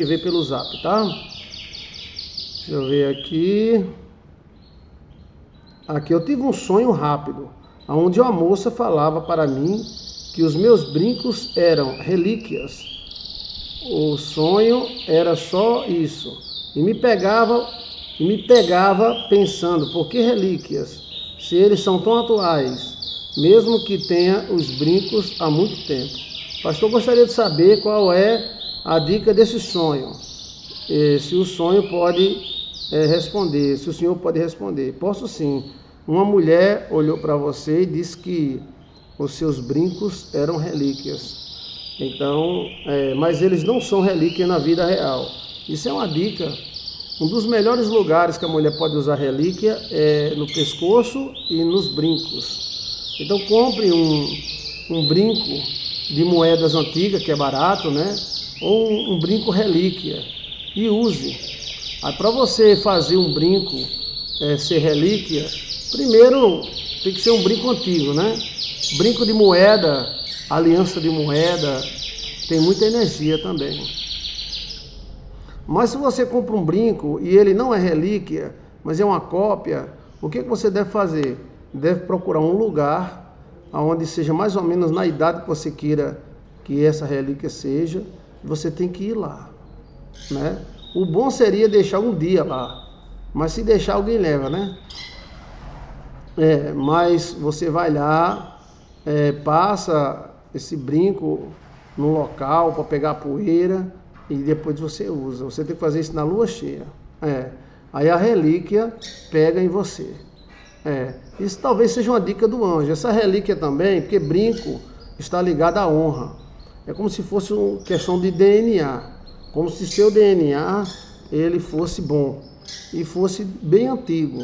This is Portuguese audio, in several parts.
ver pelo zap, tá? Deixa eu ver aqui. Aqui eu tive um sonho rápido, onde uma moça falava para mim que os meus brincos eram relíquias. O sonho era só isso. E me pegava pensando, por que relíquias? Se eles são tão atuais, mesmo que tenha os brincos há muito tempo. Pastor, gostaria de saber qual é a dica desse sonho. Se o sonho pode responder, se o senhor pode responder. Posso sim. Uma mulher olhou para você e disse que os seus brincos eram relíquias. Então, mas eles não são relíquia na vida real. Isso é uma dica. Um dos melhores lugares que a mulher pode usar relíquia é no pescoço e nos brincos. Então compre um brinco de moedas antigas, que é barato, né? Ou um brinco relíquia e use. Aí para você fazer um brinco ser relíquia, primeiro tem que ser um brinco antigo, né? Brinco de moeda, aliança de moeda, tem muita energia também. Mas se você compra um brinco e ele não é relíquia, mas é uma cópia, o que você deve fazer? Deve procurar um lugar onde seja mais ou menos na idade que você queira que essa relíquia seja, você tem que ir lá, né? O bom seria deixar um dia lá, mas se deixar alguém leva, né? Mas você vai lá, passa esse brinco no local para pegar a poeira e depois você usa. Você tem que fazer isso na lua cheia. Aí a relíquia pega em você. Isso talvez seja uma dica do anjo. Essa relíquia também, porque brinco está ligado à honra. É como se fosse uma questão de DNA. Como se seu DNA ele fosse bom e fosse bem antigo.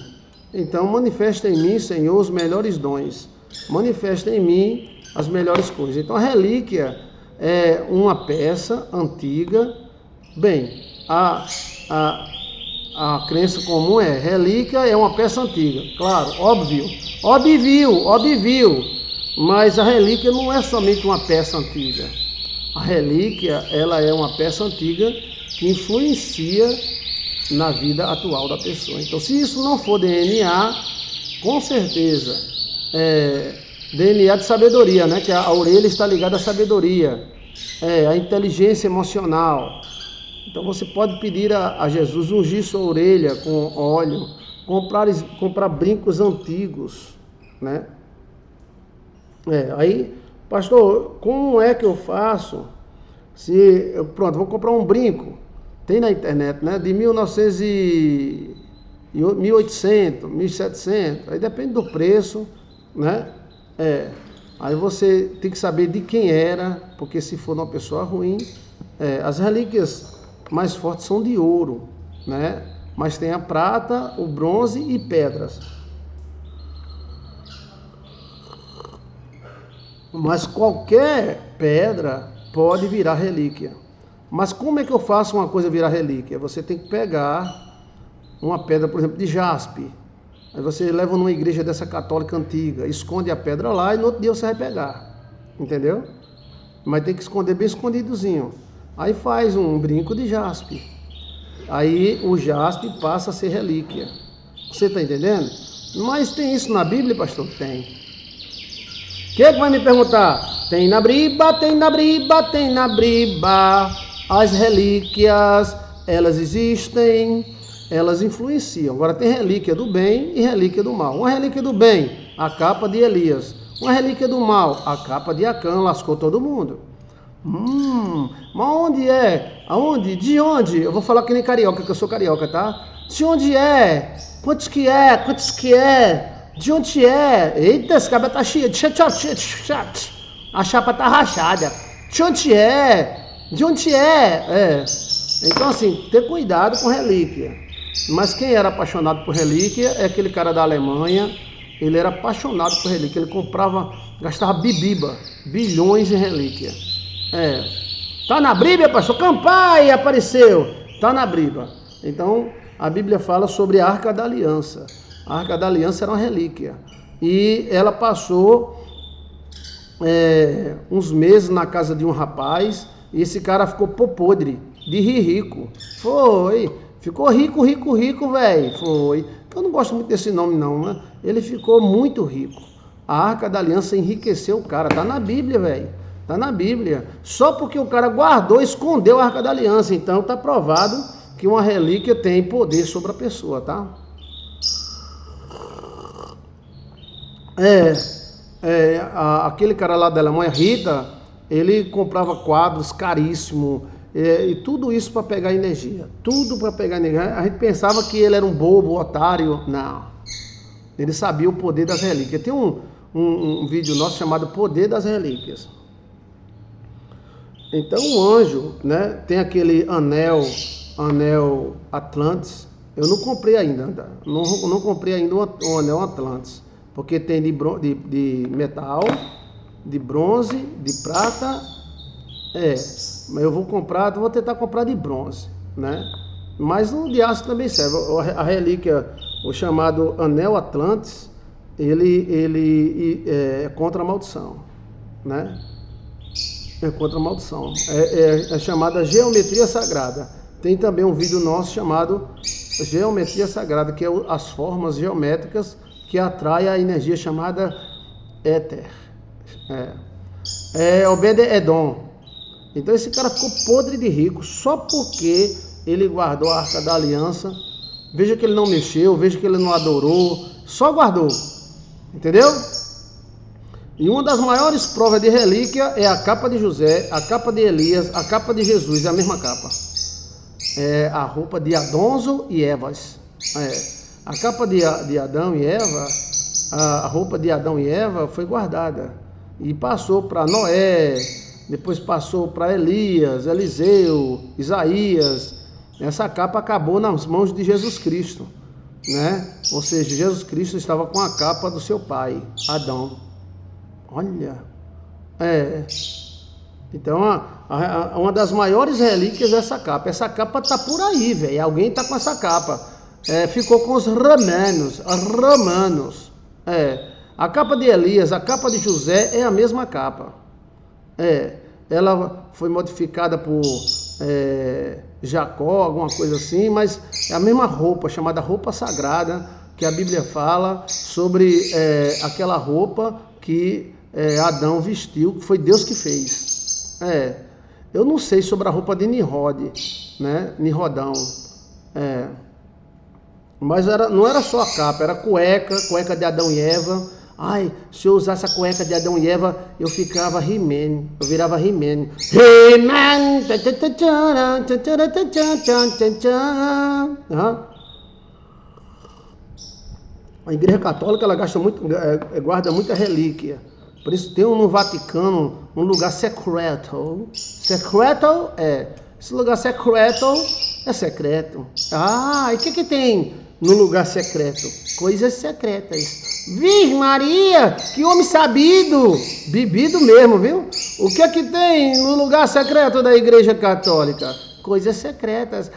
Então manifesta em mim, Senhor, os melhores dons. Manifesta em mim as melhores coisas. Então a relíquia é uma peça antiga. Bem, a crença comum relíquia é uma peça antiga. Claro, óbvio. Mas a relíquia não é somente uma peça antiga. A relíquia, ela é uma peça antiga que influencia na vida atual da pessoa. Então, se isso não for DNA, com certeza, DNA de sabedoria, né? Que a orelha está ligada à sabedoria, a inteligência emocional. Então, você pode pedir a Jesus ungir sua orelha com óleo, comprar brincos antigos, né? Aí, pastor, como é que eu faço? Vou comprar um brinco, tem na internet, né? De 1800, 1700, aí depende do preço, né? Aí você tem que saber de quem era, porque se for uma pessoa ruim, as relíquias mais fortes são de ouro, né? Mas tem a prata, o bronze e pedras. Mas qualquer pedra pode virar relíquia. Mas como é que eu faço uma coisa virar relíquia? Você tem que pegar uma pedra, por exemplo, de jaspe. Aí você leva numa igreja dessa católica antiga, esconde a pedra lá e no outro dia você vai pegar. Entendeu? Mas tem que esconder bem escondidozinho. Aí faz um brinco de jaspe. Aí o jaspe passa a ser relíquia. Você está entendendo? Mas tem isso na Bíblia, pastor? Tem. O que vai me perguntar? Tem na briba. As relíquias, elas existem, elas influenciam. Agora tem relíquia do bem e relíquia do mal. Uma relíquia do bem, a capa de Elias. Uma relíquia do mal, a capa de Acã, lascou todo mundo. Mas onde é? Aonde? De onde? Eu vou falar que nem carioca, que eu sou carioca, tá? De onde é? Quantos que é? De onde é? Eita, esse cabelo tá cheio. A chapa tá rachada. De onde é? Então assim, ter cuidado com relíquia. Mas quem era apaixonado por relíquia é aquele cara da Alemanha. Ele era apaixonado por relíquia. Ele gastava bilhões em relíquia. Tá na Bíblia, pastor? Campai apareceu. Tá na Bíblia. Então, a Bíblia fala sobre a Arca da Aliança. A Arca da Aliança era uma relíquia. E ela passou uns meses na casa de um rapaz. E esse cara ficou podre. de rico. Foi. Ficou rico, velho. Foi. Eu não gosto muito desse nome, não, né? Ele ficou muito rico. A Arca da Aliança enriqueceu o cara. Tá na Bíblia, velho. Tá na Bíblia. Só porque o cara guardou, escondeu a Arca da Aliança. Então tá provado que uma relíquia tem poder sobre a pessoa, tá? Aquele cara lá da Alemanha, Rita, ele comprava quadros caríssimos, e tudo isso para pegar energia. Tudo para pegar energia. A gente pensava que ele era um bobo, otário. Não. Ele sabia o poder das relíquias. Tem um vídeo nosso chamado Poder das Relíquias. Então o anjo, né, tem aquele anel Atlantis. Eu não comprei ainda, não comprei ainda um anel Atlantis, porque tem de metal, de bronze, de prata. Mas eu vou tentar comprar de bronze, né? Mas o de aço também serve. A relíquia, o chamado anel Atlantis, ele é contra a maldição, né? É contra a maldição. É chamada geometria sagrada. Tem também um vídeo nosso chamado Geometria Sagrada, que é as formas geométricas que atraem a energia chamada éter. Obed-Edom. Então esse cara ficou podre de rico só porque ele guardou a Arca da Aliança. Veja que ele não mexeu, veja que ele não adorou, só guardou. Entendeu? E uma das maiores provas de relíquia é a capa de José, a capa de Elias, a capa de Jesus, é a mesma capa. É a roupa de Adonzo e Evas. A capa de Adão e Eva, a roupa de Adão e Eva foi guardada. E passou para Noé, depois passou para Elias, Eliseu, Isaías. Essa capa acabou nas mãos de Jesus Cristo, né? Ou seja, Jesus Cristo estava com a capa do seu pai, Adão. Olha, então uma das maiores relíquias é essa capa. Essa capa tá por aí, velho. Alguém tá com essa capa. Ficou com os romanos. A capa de Elias, a capa de José é a mesma capa. Ela foi modificada por Jacó, alguma coisa assim, mas é a mesma roupa, chamada roupa sagrada, que a Bíblia fala sobre aquela roupa que Adão vestiu, que foi Deus que fez. Eu não sei sobre a roupa de Nimrod, né? Nimrodão. Mas não era só a capa, era cueca de Adão e Eva. Ai, se eu usasse a cueca de Adão e Eva, eu ficava He-Man, eu virava He-Man. He-Man! A Igreja Católica ela guarda muita relíquia. Por isso tem no Vaticano um lugar secreto. Secreto esse lugar secreto é secreto. E o que tem no lugar secreto? Coisas secretas. Virgem Maria, que homem sabido, bebido mesmo, viu? O que tem no lugar secreto da Igreja Católica? Coisas secretas.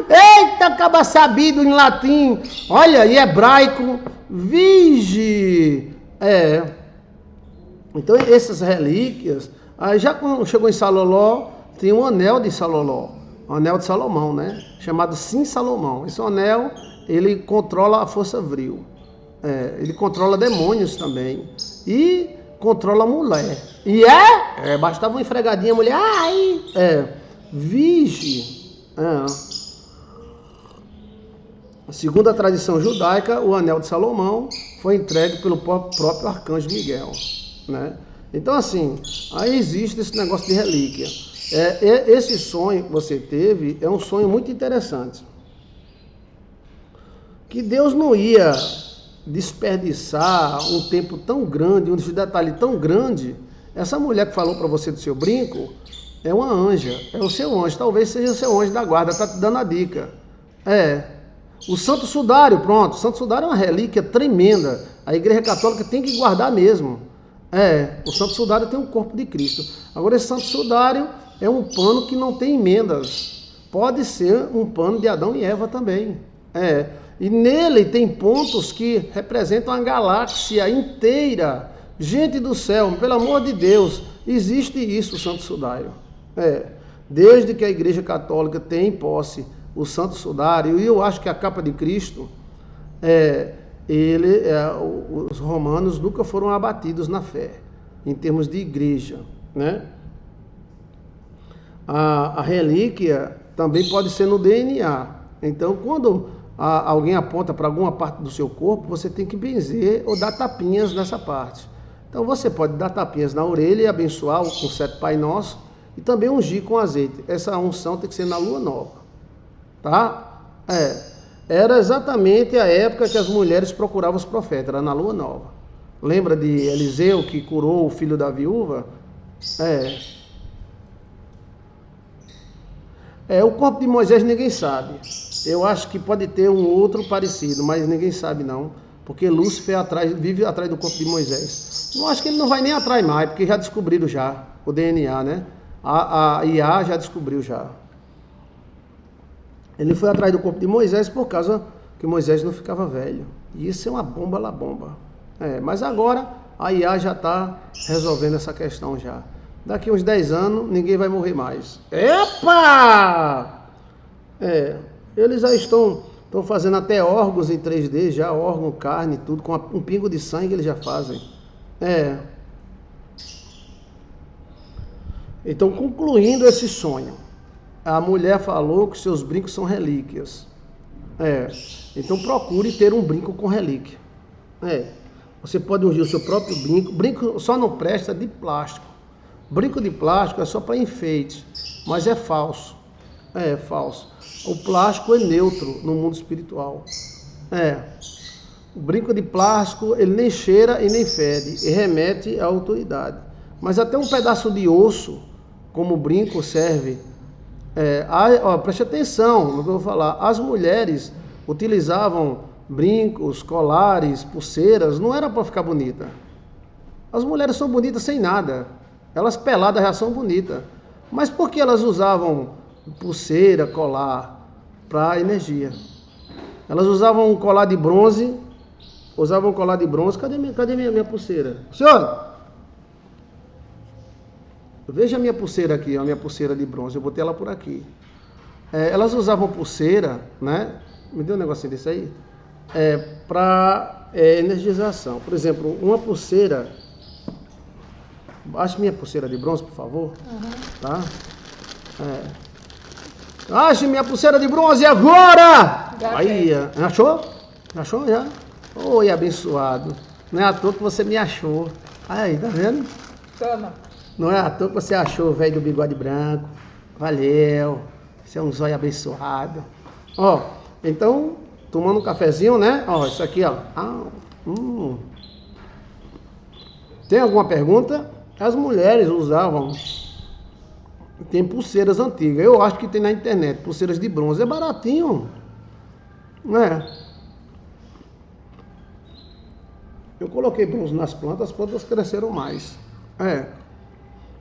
Eita, acaba sabido em latim. Olha, em hebraico, virgem. Então essas relíquias, aí já quando chegou em Saloló, tem um anel de Saloló, um anel de Salomão, né? Chamado Sim Salomão. Esse anel, ele controla a força viril. Ele controla demônios também. E controla a mulher. E bastava uma esfregadinha, a mulher. Virgem. Segundo a tradição judaica, o anel de Salomão foi entregue pelo próprio arcanjo Miguel, né? Então assim, aí existe esse negócio de relíquia. Esse sonho que você teve é um sonho muito interessante. Que Deus não ia desperdiçar um tempo tão grande, um detalhe tão grande. Essa mulher que falou para você do seu brinco é uma anja, é o seu anjo, talvez seja o seu anjo da guarda, está te dando a dica. O Santo Sudário, pronto, o Santo Sudário é uma relíquia tremenda, a Igreja Católica tem que guardar mesmo. O Santo Sudário tem um corpo de Cristo. Agora esse Santo Sudário é um pano que não tem emendas, pode ser um pano de Adão e Eva também. E nele tem pontos que representam a galáxia inteira. Gente do céu, pelo amor de Deus, existe isso, o Santo Sudário. Desde que a Igreja Católica tem em posse o Santo Sudário, e eu acho que a capa de Cristo, os romanos nunca foram abatidos na fé, em termos de igreja, né? A relíquia também pode ser no DNA. Então, quando alguém aponta para alguma parte do seu corpo, você tem que benzer ou dar tapinhas nessa parte. Então, você pode dar tapinhas na orelha e abençoar com 7 Pai Nosso e também ungir com azeite. Essa unção tem que ser na lua nova, tá? Era exatamente a época que as mulheres procuravam os profetas, era na lua nova. Lembra de Eliseu que curou o filho da viúva? O corpo de Moisés ninguém sabe. Eu acho que pode ter um outro parecido, mas ninguém sabe não. Porque Lúcifer vive atrás do corpo de Moisés. Eu acho que ele não vai nem atrás mais, porque já descobriram já o DNA, né? A IA já descobriu já. Ele foi atrás do corpo de Moisés por causa que Moisés não ficava velho. E isso é uma bomba lá bomba. Mas agora a IA já está resolvendo essa questão já. Daqui uns 10 anos ninguém vai morrer mais. Epa! Eles já estão fazendo até órgãos em 3D, já órgão, carne, tudo, com um pingo de sangue eles já fazem. Então, concluindo esse sonho, a mulher falou que seus brincos são relíquias. Então procure ter um brinco com relíquia. Você pode ungir o seu próprio brinco. Brinco só não presta de plástico. Brinco de plástico é só para enfeite, mas é falso. É falso. O plástico é neutro no mundo espiritual. O brinco de plástico, ele nem cheira e nem fede, e remete à autoridade. Mas até um pedaço de osso, como brinco, serve. Preste atenção no que eu vou falar. As mulheres utilizavam brincos, colares, pulseiras, não era para ficar bonita. As mulheres são bonitas sem nada. Elas peladas já são bonitas. Mas por que elas usavam pulseira, colar? Para energia. Elas usavam um colar de bronze. Cadê minha pulseira? Senhor! Veja a minha pulseira aqui, a minha pulseira de bronze. Eu botei ela por aqui. Elas usavam pulseira, né? Me deu um negocinho desse aí. Para energização. Por exemplo, uma pulseira. Ache minha pulseira de bronze, por favor. Tá? Ache minha pulseira de bronze agora! Aí, achou? Achou já? Oi, abençoado. Não é à toa que você me achou. Aí, tá vendo? Toma. Não é à toa que você achou o velho do bigode branco. Valeu. Você é um zóio abençoado. Então, tomando um cafezinho, né? Isso aqui, ó. Tem alguma pergunta? As mulheres usavam. Tem pulseiras antigas. Eu acho que tem na internet. Pulseiras de bronze. É baratinho. Eu coloquei bronze nas plantas, as plantas cresceram mais.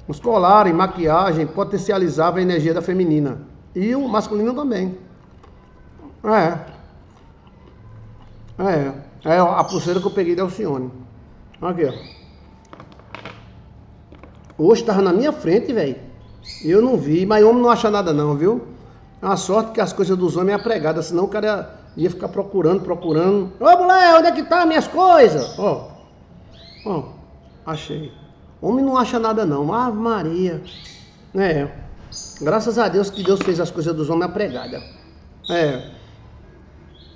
Os colares, maquiagem, potencializava a energia da feminina. E o masculino também. A pulseira que eu peguei da Alcione. Aqui, ó. Hoje tava na minha frente, velho. Eu não vi, mas homem não acha nada não, viu? É uma sorte que as coisas dos homens é pregada, senão o cara ia ficar procurando. Ô, mulher, onde é que tá minhas coisas? Achei. Homem não acha nada não, Ave Maria. Graças a Deus que Deus fez as coisas dos homens pregada.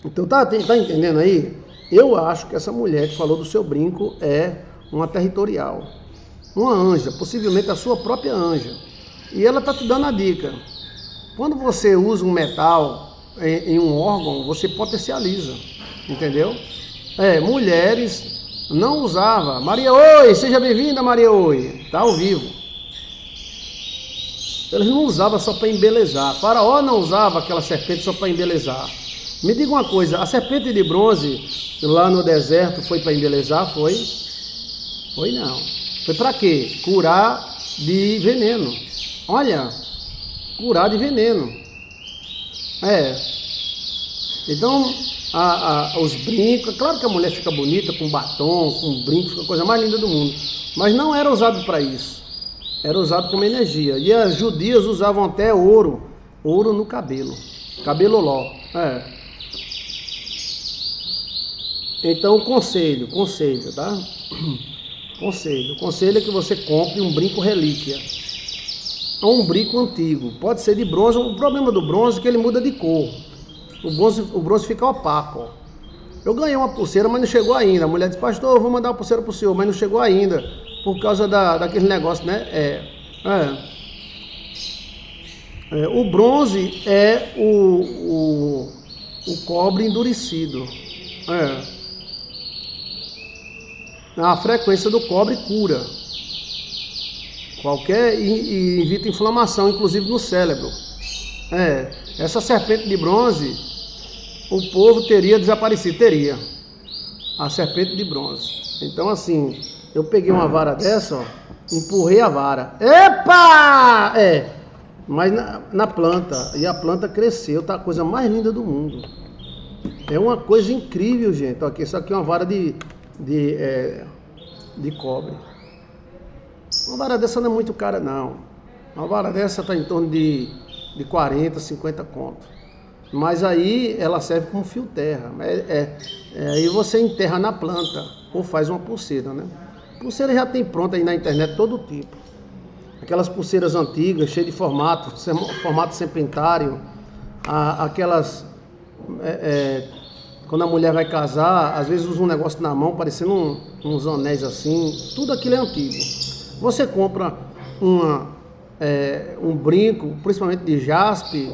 Então tá entendendo aí? Eu acho que essa mulher que falou do seu brinco é uma territorial. Uma anja, possivelmente a sua própria anja. E ela está te dando a dica. Quando você usa um metal em um órgão, você potencializa. Entendeu? Mulheres não usavam. Maria Oi, seja bem-vinda, Maria Oi. Está ao vivo. Eles não usavam só para embelezar. Faraó não usava aquela serpente só para embelezar. Me diga uma coisa, a serpente de bronze lá no deserto foi para embelezar? Foi? Foi não. Foi para quê? Curar de veneno. Olha, curar de veneno. Então, os brincos, claro que a mulher fica bonita com batom, com brinco, fica a coisa mais linda do mundo. Mas não era usado para isso. Era usado como energia. E as judias usavam até ouro no cabelo. Cabeloló. Então, conselho, tá? Conselho é que você compre um brinco relíquia. Um brinco antigo. Pode ser de bronze. O problema do bronze é que ele muda de cor. O bronze fica opaco, ó. Eu ganhei uma pulseira, mas não chegou ainda. A mulher disse, pastor, eu vou mandar a pulseira pro senhor, mas não chegou ainda. Por causa daquele negócio, né? O bronze é o cobre endurecido. A frequência do cobre cura. E evita inflamação, inclusive no cérebro. Essa serpente de bronze, o povo teria desaparecido, teria. A serpente de bronze. Então assim, eu peguei uma vara dessa, ó, empurrei a vara. Epa! Mas na planta, e a planta cresceu, tá a coisa mais linda do mundo. É uma coisa incrível, gente. Aqui, isso aqui é uma vara de cobre. Uma vara dessa não é muito cara, não. Uma vara dessa está em torno de 40, 50 conto. Mas aí ela serve como fio terra. Aí você enterra na planta ou faz uma pulseira, né? Pulseira já tem pronta aí na internet todo tipo. Aquelas pulseiras antigas, cheias de formato serpentário. Aquelas... quando a mulher vai casar, às vezes usa um negócio na mão, parecendo uns anéis assim. Tudo aquilo é antigo. Você compra um brinco, principalmente de jaspe,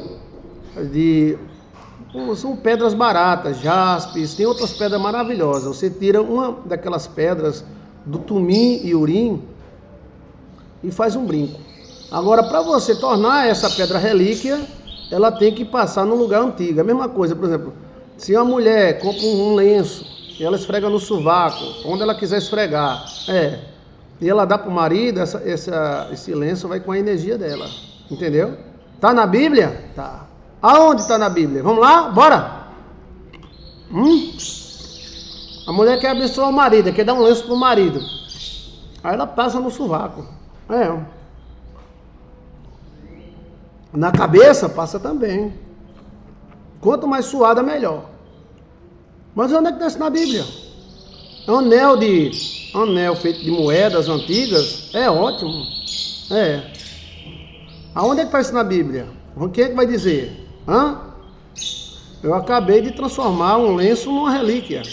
são pedras baratas, jaspes, tem outras pedras maravilhosas. Você tira uma daquelas pedras do tumim e urim e faz um brinco. Agora, para você tornar essa pedra relíquia, ela tem que passar num lugar antigo. A mesma coisa, por exemplo, se uma mulher compra um lenço e ela esfrega no sovaco, onde ela quiser esfregar, e ela dá para o marido, esse lenço vai com a energia dela, entendeu? Tá na Bíblia? Tá. Aonde tá na Bíblia? Vamos lá? Bora! A mulher quer abençoar o marido, quer dar um lenço pro marido. Aí ela passa no sovaco. Na cabeça passa também. Quanto mais suada, melhor. Mas onde é que está isso na Bíblia? Anel feito de moedas antigas é ótimo. Aonde é que está isso na Bíblia? Quem é que vai dizer? Eu acabei de transformar um lenço numa relíquia.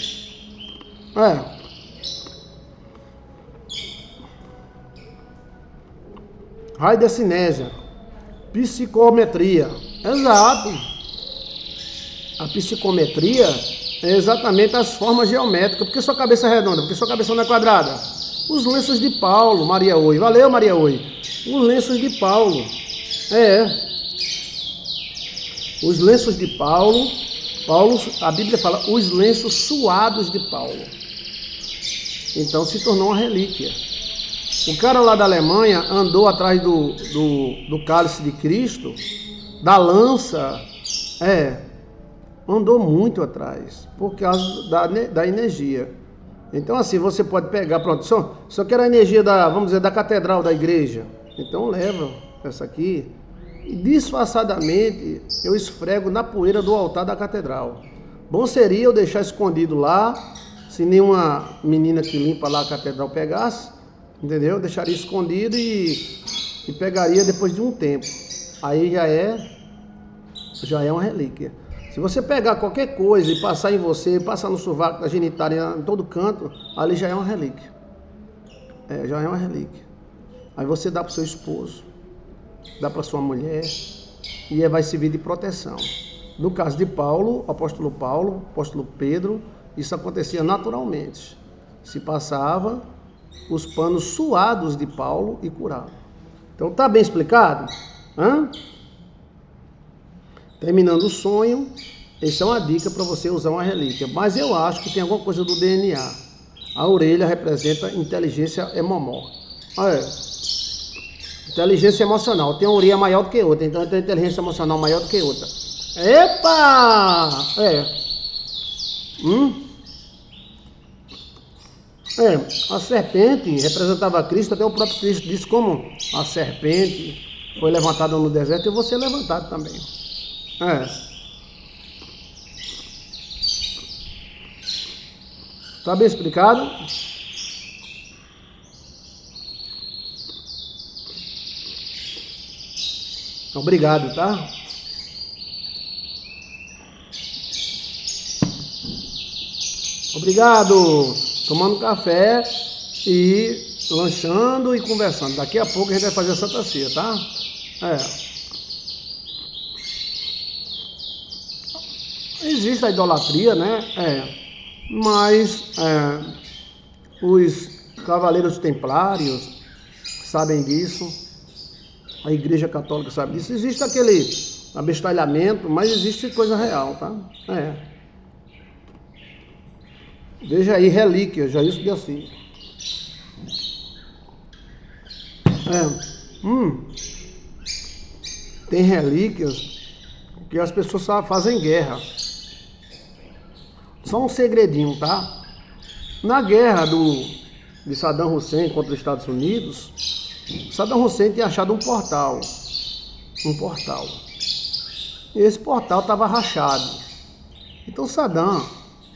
Radiocinésia. Psicometria. Exato. A psicometria é exatamente as formas geométricas. Por que sua cabeça é redonda? Por que sua cabeça não é quadrada? Os lenços de Paulo, Maria Oi. Valeu, Maria Oi. Os lenços de Paulo. Os lenços de Paulo, a Bíblia fala, os lenços suados de Paulo. Então se tornou uma relíquia. O cara lá da Alemanha andou atrás do cálice de Cristo, da lança, andou muito atrás, por causa da energia. Então assim, você pode pegar, pronto, só quero a energia vamos dizer, da catedral da igreja. Então leva essa aqui, e disfarçadamente eu esfrego na poeira do altar da catedral. Bom seria eu deixar escondido lá, se nenhuma menina que limpa lá a catedral pegasse, entendeu? Deixaria escondido e pegaria depois de um tempo. Aí já é uma relíquia. Se você pegar qualquer coisa e passar em você, passar no sovaco, na genitália, em todo canto, ali já é uma relíquia. Já é uma relíquia. Aí você dá para o seu esposo, dá para sua mulher, e vai servir de proteção. No caso de Paulo, apóstolo Pedro, isso acontecia naturalmente. Se passava os panos suados de Paulo e curava. Então tá bem explicado? Terminando o sonho, essa é uma dica para você usar uma relíquia. Mas eu acho que tem alguma coisa do DNA. A orelha representa inteligência emomó. Inteligência emocional. Tem uma orelha maior do que outra, então tem inteligência emocional maior do que outra. Epa! A serpente representava Cristo, até o próprio Cristo disse como a serpente foi levantada no deserto, eu vou ser levantado também. Tá bem explicado? Obrigado, tá? Obrigado. Tomando café e lanchando e conversando. Daqui a pouco a gente vai fazer a Santa Ceia, tá? Existe a idolatria, né? Mas os cavaleiros templários sabem disso. A Igreja Católica sabe disso. Existe aquele abestalhamento, mas existe coisa real, tá? Veja aí, relíquias, Jair de Assis. Tem relíquias que as pessoas fazem guerra. Só um segredinho, tá? Na guerra de Saddam Hussein contra os Estados Unidos, Saddam Hussein tinha achado um portal. E esse portal estava rachado. Então Saddam,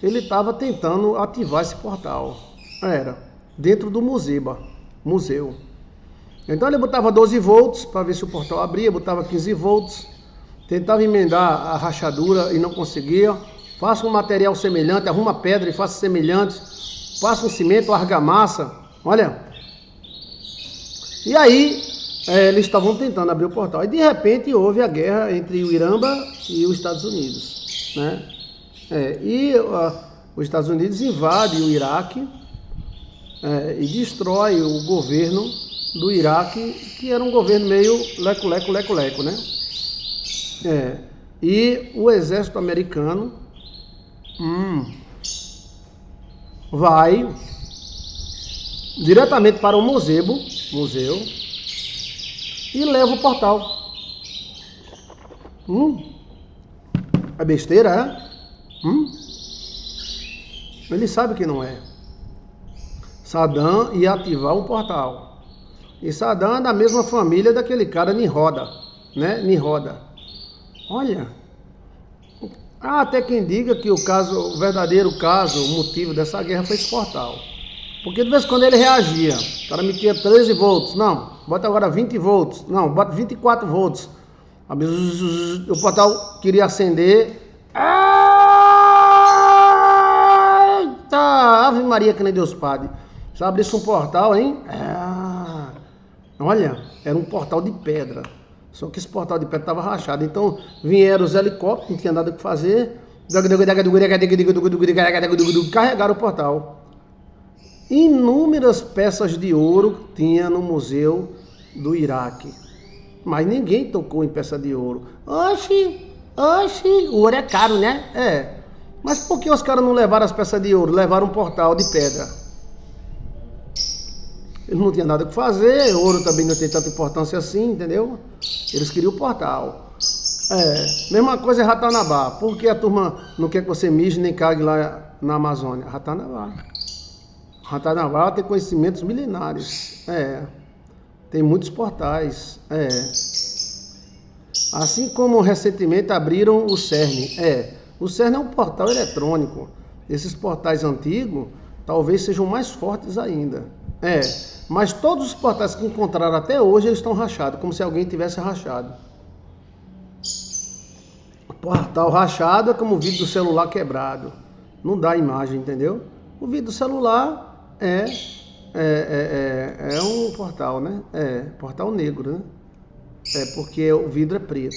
ele estava tentando ativar esse portal. Dentro do museu. Então ele botava 12 volts para ver se o portal abria, botava 15 volts, tentava emendar a rachadura e não conseguia. Faça um material semelhante, arruma pedra e faça semelhantes, faça um cimento, argamassa, olha. E aí, eles estavam tentando abrir o portal. E de repente houve a guerra entre o Irã e os Estados Unidos, né? Os Estados Unidos invadem o Iraque e destrói o governo do Iraque, que era um governo meio leco-leco, né? E o exército americano vai diretamente para o museu e leva o portal. É besteira, Ele sabe que não é. Saddam ia ativar um portal. E Saddam é da mesma família daquele cara Nimrod, né? Nimrod. Olha, há até quem diga que o verdadeiro caso, o motivo dessa guerra foi esse portal. Porque de vez em quando ele reagia. O cara metia 13 volts. Não, bota agora 20 volts. Não, bota 24 volts. O portal queria acender. Eita! Ave Maria, que nem Deus Padre. Se abrisse um portal, hein? Olha, era um portal de pedra. Só que esse portal de pedra estava rachado. Então vieram os helicópteros, não tinha nada o que fazer. Carregaram o portal. Inúmeras peças de ouro tinha no museu do Iraque. Mas ninguém tocou em peça de ouro. Oxi, o ouro é caro, né? Mas por que os caras não levaram as peças de ouro? Levaram um portal de pedra. Eles não tinham nada o que fazer, ouro também não tem tanta importância assim, entendeu? Eles queriam o portal. Mesma coisa é Ratanabá. Por que a turma não quer que você mije nem cague lá na Amazônia? Ratanabá tem conhecimentos milenares. Tem muitos portais. Assim como recentemente abriram o CERN. O CERN é um portal eletrônico. Esses portais antigos talvez sejam mais fortes ainda. Mas todos os portais que encontraram até hoje, eles estão rachados, como se alguém tivesse rachado. O portal rachado é como o vidro do celular quebrado. Não dá imagem, entendeu? O vidro do celular é um portal, né? Portal negro, né? Porque o vidro é preto.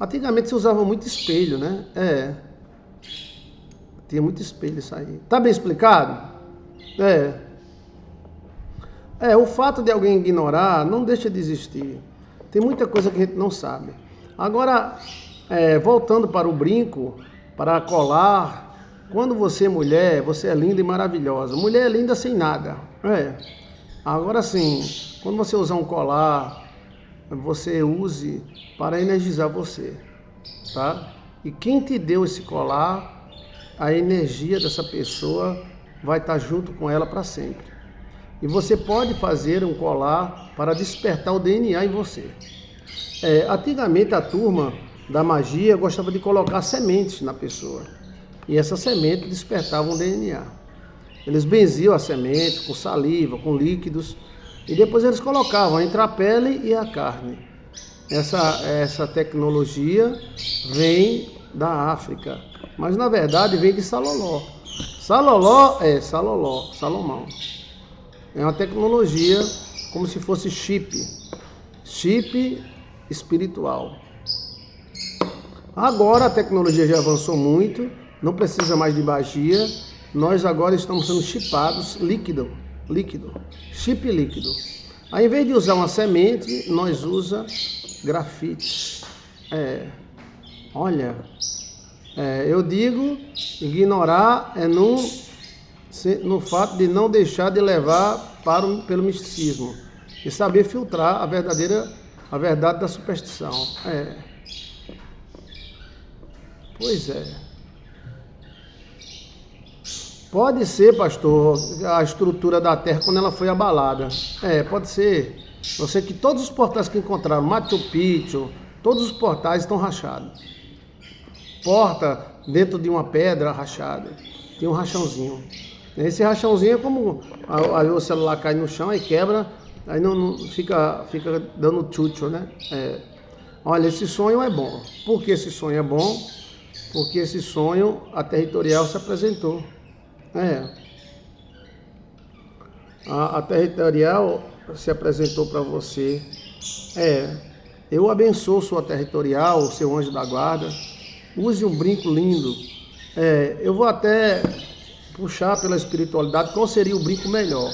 Antigamente se usava muito espelho, né? Tinha muito espelho isso aí. Tá bem explicado? O fato de alguém ignorar não deixa de existir. Tem muita coisa que a gente não sabe. Agora, voltando para o brinco, para colar, quando você é mulher, você é linda e maravilhosa. Mulher é linda sem nada. Agora sim, quando você usar um colar, você use para energizar você, tá? E quem te deu esse colar, a energia dessa pessoa vai estar junto com ela para sempre. E você pode fazer um colar para despertar o DNA em você. Antigamente a turma da magia gostava de colocar sementes na pessoa. E essa semente despertava um DNA. Eles benziam a semente com saliva, com líquidos, e depois eles colocavam entre a pele e a carne. Essa tecnologia vem da África, mas na verdade vem de Saloló. Salomão. É uma tecnologia como se fosse chip espiritual. Agora a tecnologia já avançou muito, não precisa mais de magia. Nós agora estamos sendo chipados líquido, chip líquido. Ao invés de usar uma semente, nós usamos grafite. Eu digo, ignorar no fato de não deixar de levar pelo misticismo e saber filtrar a verdade da superstição. Pois é. Pode ser, pastor, a estrutura da Terra quando ela foi abalada. Pode ser. Eu sei que todos os portais que encontraram, Machu Picchu, todos os portais estão rachados. Porta dentro de uma pedra rachada. Tem um rachãozinho. Esse rachãozinho é como aí o celular cai no chão e quebra, aí não fica dando tchutchu, né? Olha, esse sonho é bom. Por que esse sonho é bom? Porque esse sonho, a territorial se apresentou. A territorial se apresentou para você. Eu abençoo sua territorial, o seu anjo da guarda. Use um brinco lindo. Eu vou até puxar pela espiritualidade qual seria o brinco melhor.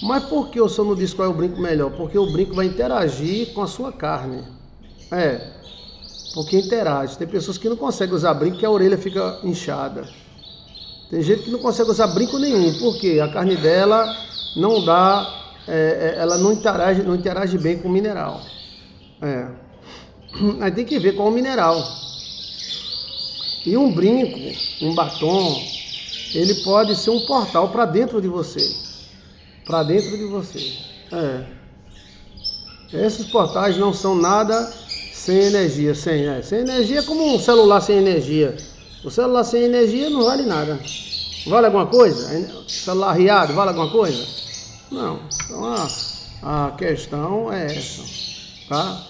Mas por que o senhor não diz qual é o brinco melhor? Porque o brinco vai interagir com a sua carne. Porque interage. Tem pessoas que não conseguem usar brinco porque a orelha fica inchada. Tem gente que não consegue usar brinco nenhum, porque a carne dela não dá, ela não interage bem com o mineral. Aí tem que ver qual é o mineral. E um brinco, um batom, ele pode ser um portal para dentro de você. Para dentro de você. Esses portais não são nada sem energia. Sem energia é como um celular sem energia. O celular sem energia não vale nada. Vale alguma coisa? Celular riado, vale alguma coisa? Não. Então a questão é essa. Tá?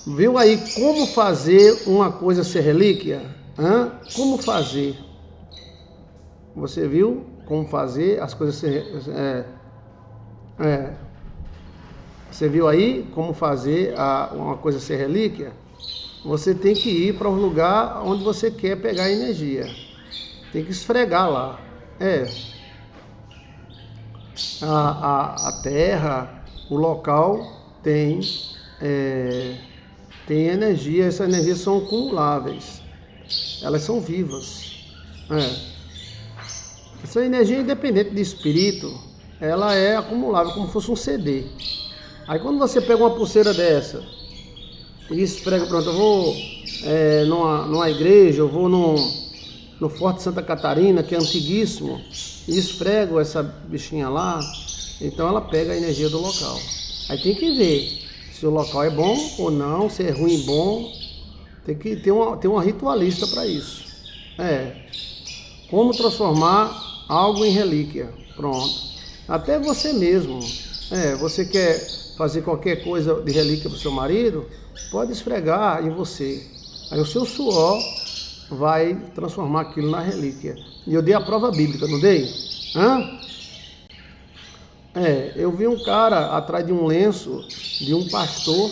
Viu aí como fazer uma coisa ser relíquia? Como fazer? Você viu como fazer as coisas ser... Você viu aí como fazer uma coisa ser relíquia? Você tem que ir para o lugar onde você quer pegar energia. Tem que esfregar lá. A terra, o local tem energia. Essas energias são acumuláveis. Elas são vivas. Essa energia, independente de espírito, ela é acumulável, como se fosse um CD. Aí quando você pega uma pulseira dessa e esfrega, pronto, eu vou numa igreja, eu vou no Forte Santa Catarina, que é antiguíssimo, e esfrego essa bichinha lá, então ela pega a energia do local. Aí tem que ver se o local é bom ou não, se é ruim ou bom. Tem que ter uma ritualista para isso. Como transformar algo em relíquia. Pronto. Até você mesmo. Você quer fazer qualquer coisa de relíquia para o seu marido? Pode esfregar em você. Aí o seu suor vai transformar aquilo na relíquia. E eu dei a prova bíblica, não dei? Eu vi um cara atrás de um lenço de um pastor,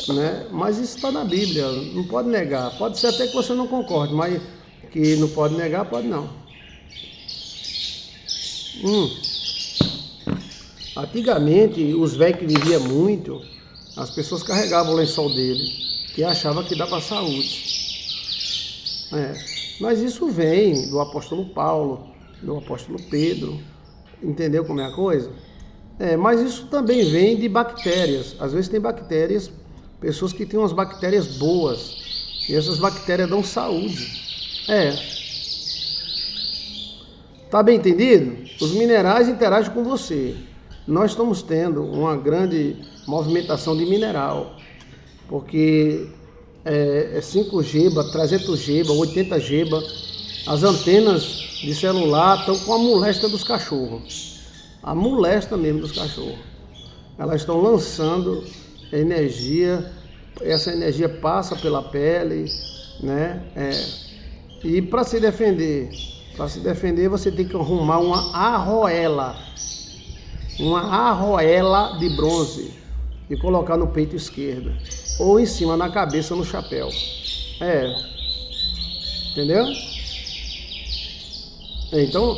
né? Mas isso está na Bíblia, não pode negar. Pode ser até que você não concorde, mas que não pode negar, pode não. Antigamente, os velhos que viviam muito, as pessoas carregavam o lençol dele, que achavam que dava saúde. Mas isso vem do apóstolo Paulo, do apóstolo Pedro, entendeu como é a coisa? Mas isso também vem de bactérias. Às vezes tem bactérias, pessoas que têm umas bactérias boas, e essas bactérias dão saúde. Tá bem entendido? Os minerais interagem com você. Nós estamos tendo uma grande movimentação de mineral, porque é 5 GB, 300 GB, 80 GB. As antenas de celular estão com a moléstia dos cachorros. A moléstia mesmo dos cachorros. Elas estão lançando energia, essa energia passa pela pele, né? E para se defender você tem que arrumar uma arroela de bronze e colocar no peito esquerdo ou em cima na cabeça, no chapéu. Entendeu? Então,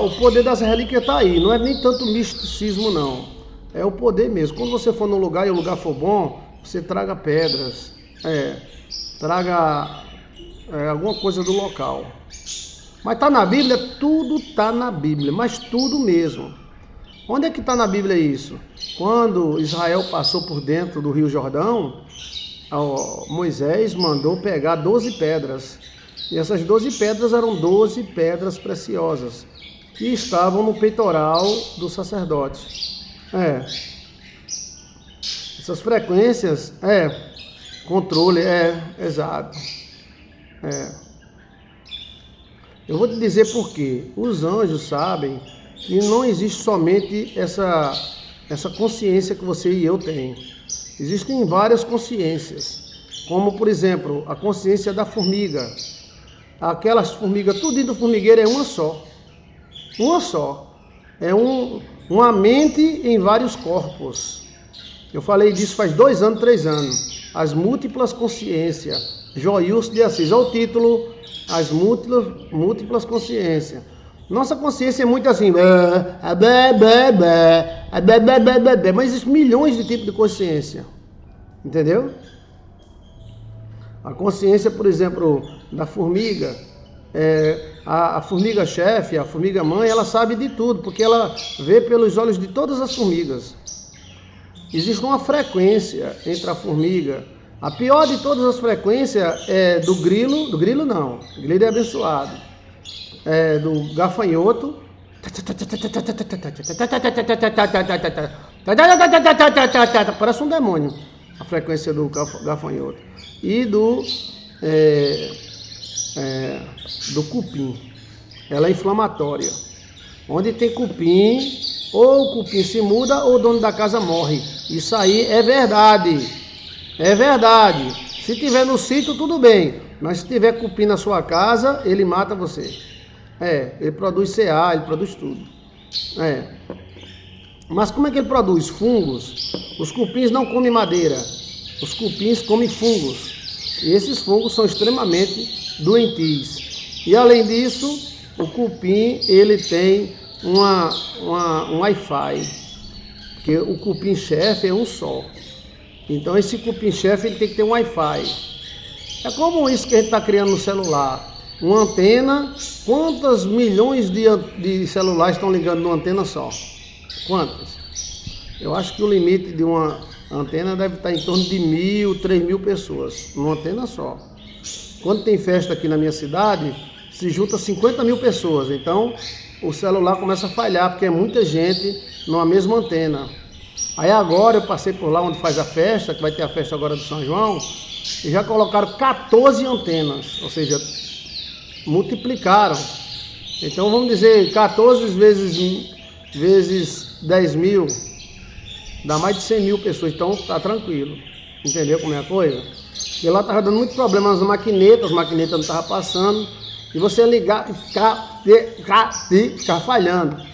o poder das relíquias está aí. Não é nem tanto misticismo, não. É o poder mesmo. Quando você for num lugar e o lugar for bom, você traga pedras, traga alguma coisa do local. Mas está na Bíblia? Tudo está na Bíblia, mas tudo mesmo. Onde é que está na Bíblia isso? Quando Israel passou por dentro do Rio Jordão, Moisés mandou pegar 12 pedras. E essas 12 pedras eram 12 pedras preciosas, que estavam no peitoral do sacerdote. Essas frequências, controle, exato. Eu vou te dizer por quê. Os anjos sabem que não existe somente essa consciência que você e eu tem. Existem várias consciências, como por exemplo, a consciência da formiga. Aquelas formigas, tudo do formigueiro é uma só. Uma só. É uma mente em vários corpos. Eu falei disso faz 2 anos, 3 anos. As múltiplas consciências. Joilson de Assis. Olha o título. As múltiplas consciências. Nossa consciência é muito assim. Mas existem milhões de tipos de consciência. Entendeu? A consciência, por exemplo, da formiga, a formiga chefe, a formiga mãe, ela sabe de tudo, porque ela vê pelos olhos de todas as formigas. Existe uma frequência entre a formiga. A pior de todas as frequências é do grilo não, o grilo é abençoado. Do gafanhoto. Parece um demônio, a frequência do gafanhoto. E do cupim. Ela é inflamatória. Onde tem cupim, ou o cupim se muda ou o dono da casa morre. Isso aí é verdade. É verdade. Se tiver no sítio, tudo bem. Mas se tiver cupim na sua casa, ele mata você. Ele produz CA, ele produz tudo. Mas como é que ele produz? Fungos. Os cupins não comem madeira. Os cupins comem fungos. E esses fungos são extremamente doentios. E além disso, o cupim ele tem um Wi-Fi. Porque o cupim-chefe é um só. Então esse cupim-chefe ele tem que ter um Wi-Fi. É como isso que a gente está criando no celular. Uma antena, quantas milhões de celulares estão ligando numa antena só? Quantas? Eu acho que o limite de uma antena deve estar em torno de 1.000, 3.000 pessoas, numa antena só. Quando tem festa aqui na minha cidade, se junta 50.000 pessoas. Então o celular começa a falhar, porque é muita gente numa mesma antena. Aí agora eu passei por lá onde faz a festa, que vai ter a festa agora do São João, e já colocaram 14 antenas, ou seja, multiplicaram. Então vamos dizer 14 vezes 10.000, dá mais de 100.000 pessoas, então tá tranquilo. Entendeu como é a coisa? Porque lá tava dando muito problema nas maquinetas, as maquinetas não estavam passando, e você ligar e ficar falhando.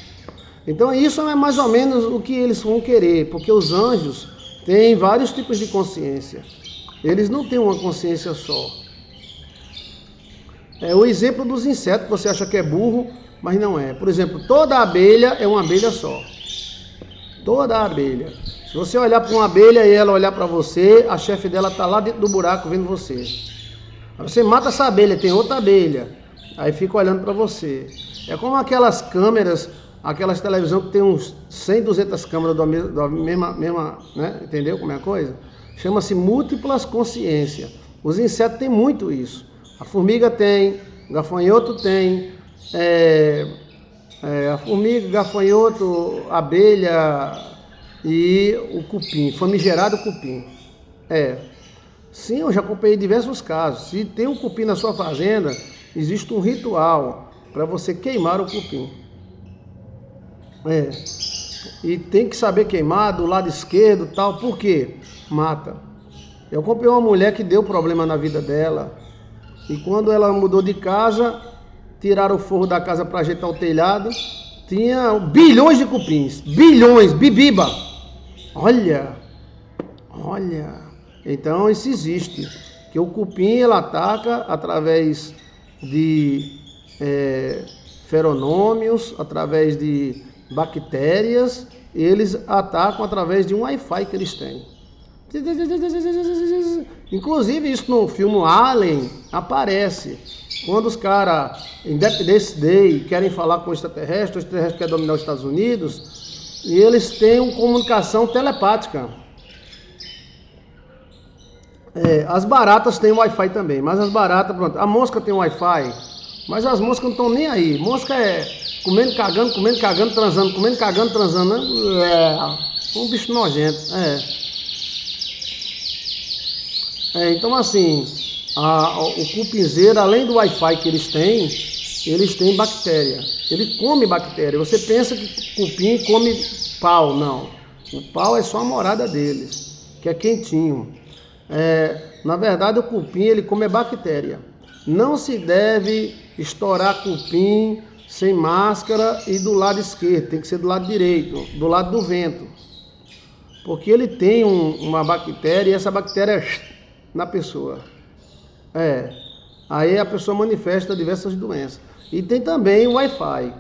Então isso é mais ou menos o que eles vão querer, porque os anjos têm vários tipos de consciência. Eles não têm uma consciência só. É o exemplo dos insetos, que você acha que é burro, mas não é. Por exemplo, toda abelha é uma abelha só. Toda abelha. Se você olhar para uma abelha e ela olhar para você, a chefe dela está lá dentro do buraco vendo você. Aí você mata essa abelha, tem outra abelha. Aí fica olhando para você. É como aquelas câmeras, aquelas televisões que tem uns 100, 200 câmeras da mesma, né? Entendeu como é a coisa? Chama-se múltiplas consciências. Os insetos têm muito isso. A formiga tem, o gafanhoto tem, A formiga, gafanhoto, abelha e o cupim, famigerado cupim. Sim, eu já acompanhei diversos casos. Se tem um cupim na sua fazenda, existe um ritual para você queimar o cupim. E tem que saber queimar do lado esquerdo, tal. Por quê? Mata. Eu acompanhei uma mulher que deu problema na vida dela. E quando ela mudou de casa, tiraram o forro da casa para ajeitar o telhado, tinha bilhões de cupins. Bilhões, bibiba. Olha. Então isso existe. Que o cupim ele ataca através de feronômios, através de bactérias. Eles atacam através de um Wi-Fi que eles têm. Inclusive isso no filme Alien aparece. Quando os caras, Independence Day, querem falar com o extraterrestre quer dominar os Estados Unidos, e eles têm uma comunicação telepática. As baratas têm Wi-Fi também, mas as baratas, pronto, a mosca tem Wi-Fi, mas as moscas não estão nem aí. Mosca é comendo, cagando, transando, comendo, cagando, transando, um bicho nojento. Então assim, o cupinzeiro, além do Wi-Fi que eles têm bactéria. Ele come bactéria. Você pensa que cupim come pau, não. O pau é só a morada deles, que é quentinho. Na verdade, o cupim ele come bactéria. Não se deve estourar cupim sem máscara e do lado esquerdo. Tem que ser do lado direito, do lado do vento. Porque ele tem uma bactéria e essa bactéria é na pessoa. Aí a pessoa manifesta diversas doenças. E tem também o Wi-Fi.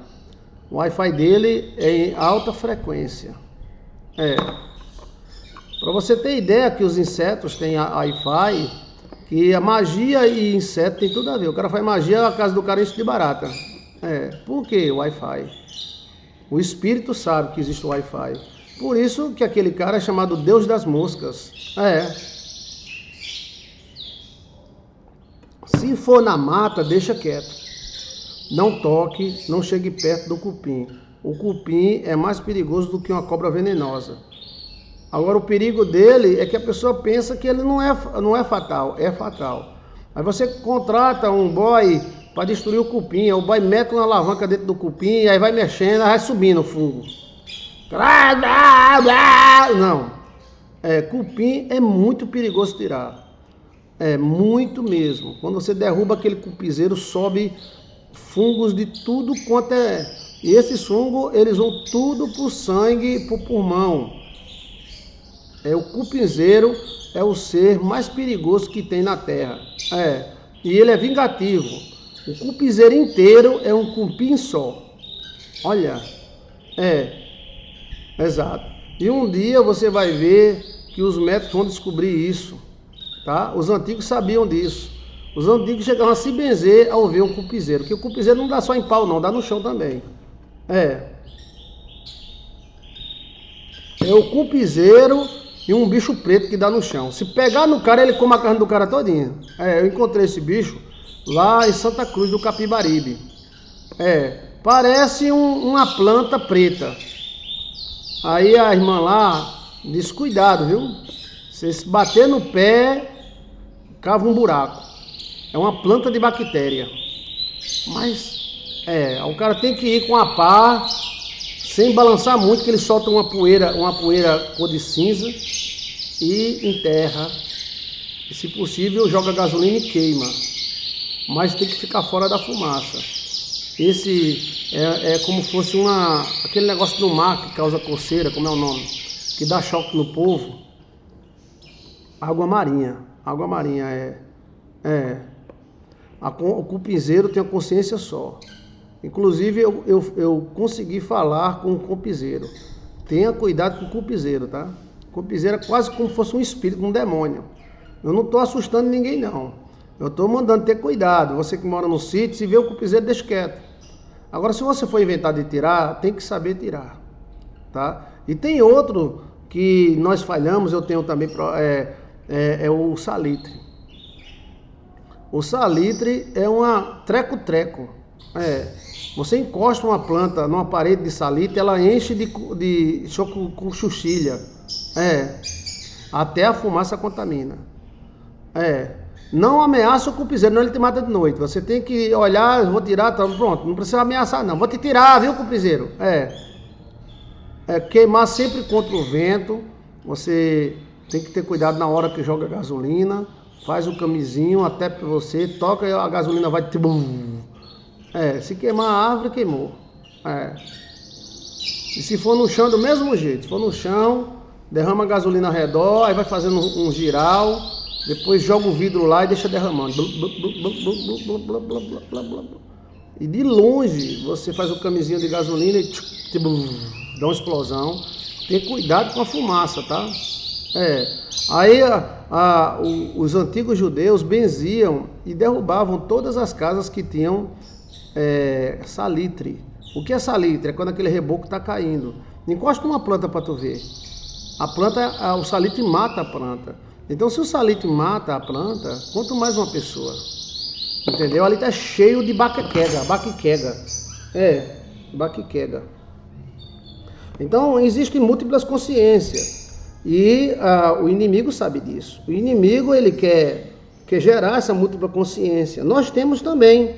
O Wi-Fi dele é em alta frequência. Para você ter ideia que os insetos têm Wi-Fi, que a magia e inseto tem tudo a ver. O cara faz magia, a casa do cara enche de barata. Por que o Wi-Fi? O espírito sabe que existe o Wi-Fi. Por isso que aquele cara é chamado Deus das Moscas. Se for na mata, deixa quieto. Não toque, não chegue perto do cupim. O cupim é mais perigoso do que uma cobra venenosa. Agora o perigo dele é que a pessoa pensa que ele não é fatal, é fatal. Aí você contrata um boy para destruir o cupim, o boy mete uma alavanca dentro do cupim, aí vai mexendo, aí vai subindo o fungo. Não, cupim é muito perigoso tirar. Muito mesmo. Quando você derruba aquele cupizeiro, sobe fungos de tudo quanto é. E esses fungos, eles vão tudo pro sangue, pro pulmão. O cupinzeiro é o ser mais perigoso que tem na Terra. E ele é vingativo. O cupinzeiro inteiro é um cupim só. Olha. Exato. E um dia você vai ver que os médicos vão descobrir isso. Tá? Os antigos sabiam disso. Os antigos chegavam a se benzer ao ver um cupinzeiro. Porque o cupinzeiro não dá só em pau, não. Dá no chão também. É o cupinzeiro e um bicho preto que dá no chão. Se pegar no cara, ele come a carne do cara todinha. Eu encontrei esse bicho lá em Santa Cruz do Capibaribe. Parece uma planta preta. Aí a irmã lá diz, cuidado, viu? Se bater no pé, cava um buraco. É uma planta de bactéria. Mas, o cara tem que ir com a pá, sem balançar muito, que ele solta uma poeira cor de cinza e enterra. E, se possível, joga gasolina e queima. Mas tem que ficar fora da fumaça. Esse é como fosse aquele negócio do mar que causa coceira, como é o nome, que dá choque no povo. Água marinha. Água marinha o cupinzeiro tem a consciência só. Inclusive eu consegui falar com o cupinzeiro. Tenha cuidado com o cupinzeiro, tá? O cupinzeiro é quase como se fosse um espírito, um demônio. Eu não estou assustando ninguém, não. Eu estou mandando ter cuidado. Você que mora no sítio, se vê o cupinzeiro, deixa quieto. Agora, se você for inventar de tirar, tem que saber tirar, tá? E tem outro que nós falhamos, eu tenho também, o salitre. O salitre é uma treco-treco. Você encosta uma planta numa parede de salitre, ela enche de chuchilha. Até a fumaça contamina. Não ameaça o cupizeiro, não ele te mata de noite. Você tem que olhar, vou tirar, tá, pronto, não precisa ameaçar não. Vou te tirar, viu, cupizeiro? Queimar sempre contra o vento. Você tem que ter cuidado na hora que joga gasolina. Faz o camisinho até para você, toca e a gasolina vai... Se queimar a árvore, queimou. E se for no chão, do mesmo jeito. Se for no chão, derrama a gasolina ao redor, aí vai fazendo um giral, depois joga o vidro lá e deixa derramando. E de longe, você faz o camisinho de gasolina e dá uma explosão. Tem cuidado com a fumaça, tá? Aí os antigos judeus benziam e derrubavam todas as casas que tinham salitre. O que é salitre? É quando aquele reboco está caindo. Encosta uma planta para tu ver. O salitre mata a planta. Então, se o salitre mata a planta, quanto mais uma pessoa. Entendeu? Ali está cheio de baquiquega. Baquiquega. Então, existem múltiplas consciências. E o inimigo sabe disso. O inimigo, ele quer gerar essa múltipla consciência. Nós temos também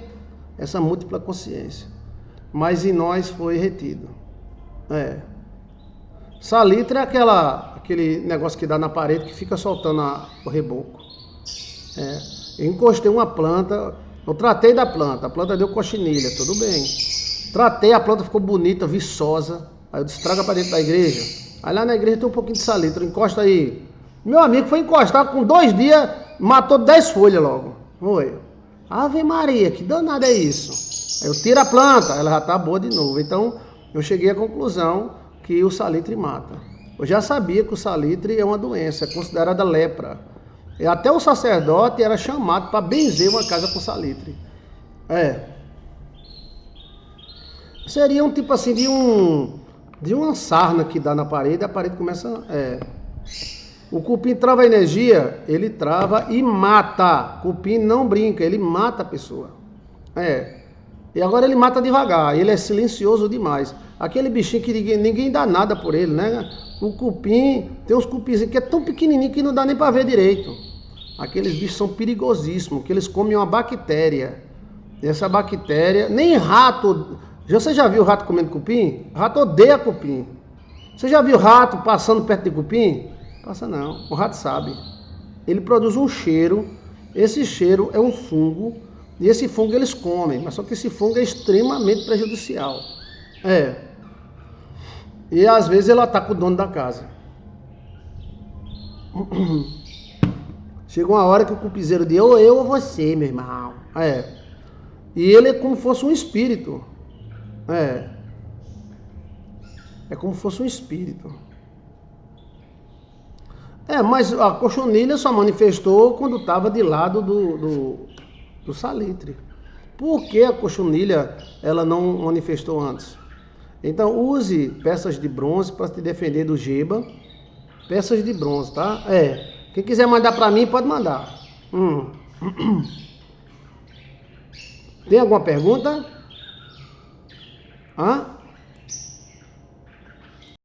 essa múltipla consciência. Mas em nós foi retido. Salitre é aquele negócio que dá na parede que fica soltando o reboco. Eu encostei uma planta, eu tratei da planta, a planta deu cochinilha, tudo bem. Tratei, a planta ficou bonita, viçosa. Aí eu disse, traga para dentro da igreja. Aí lá na igreja tem um pouquinho de salitre, encosta aí. Meu amigo foi encostar, com 2 dias, matou 10 folhas logo. Foi. Ave Maria, que danada é isso? Aí eu tiro a planta, ela já está boa de novo. Então, eu cheguei à conclusão que o salitre mata. Eu já sabia que o salitre é uma doença, é considerada lepra. E até o sacerdote era chamado para benzer uma casa com salitre. Seria um tipo assim de uma sarna que dá na parede, a parede começa... O cupim trava a energia, ele trava e mata. Cupim não brinca, ele mata a pessoa. E agora ele mata devagar, ele é silencioso demais. Aquele bichinho que ninguém dá nada por ele, né? O cupim, tem uns cupinzinhos que é tão pequenininho que não dá nem para ver direito. Aqueles bichos são perigosíssimos, que eles comem uma bactéria. E essa bactéria, nem rato... Você já viu rato comendo cupim? Rato odeia cupim. Você já viu rato passando perto de cupim? Passa não, o rato sabe. Ele produz um cheiro, esse cheiro é um fungo, e esse fungo eles comem, mas só que esse fungo é extremamente prejudicial. E às vezes ele ataca o dono da casa. Chega uma hora que o cupizeiro diz, ou eu ou você, meu irmão. E ele é como se fosse um espírito. É como se fosse um espírito. Mas a cochonilha só manifestou quando estava de lado do salitre. Por que a cochonilha ela não manifestou antes? Então use peças de bronze para te defender do geba. Peças de bronze, tá? Quem quiser mandar para mim pode mandar. Tem alguma pergunta?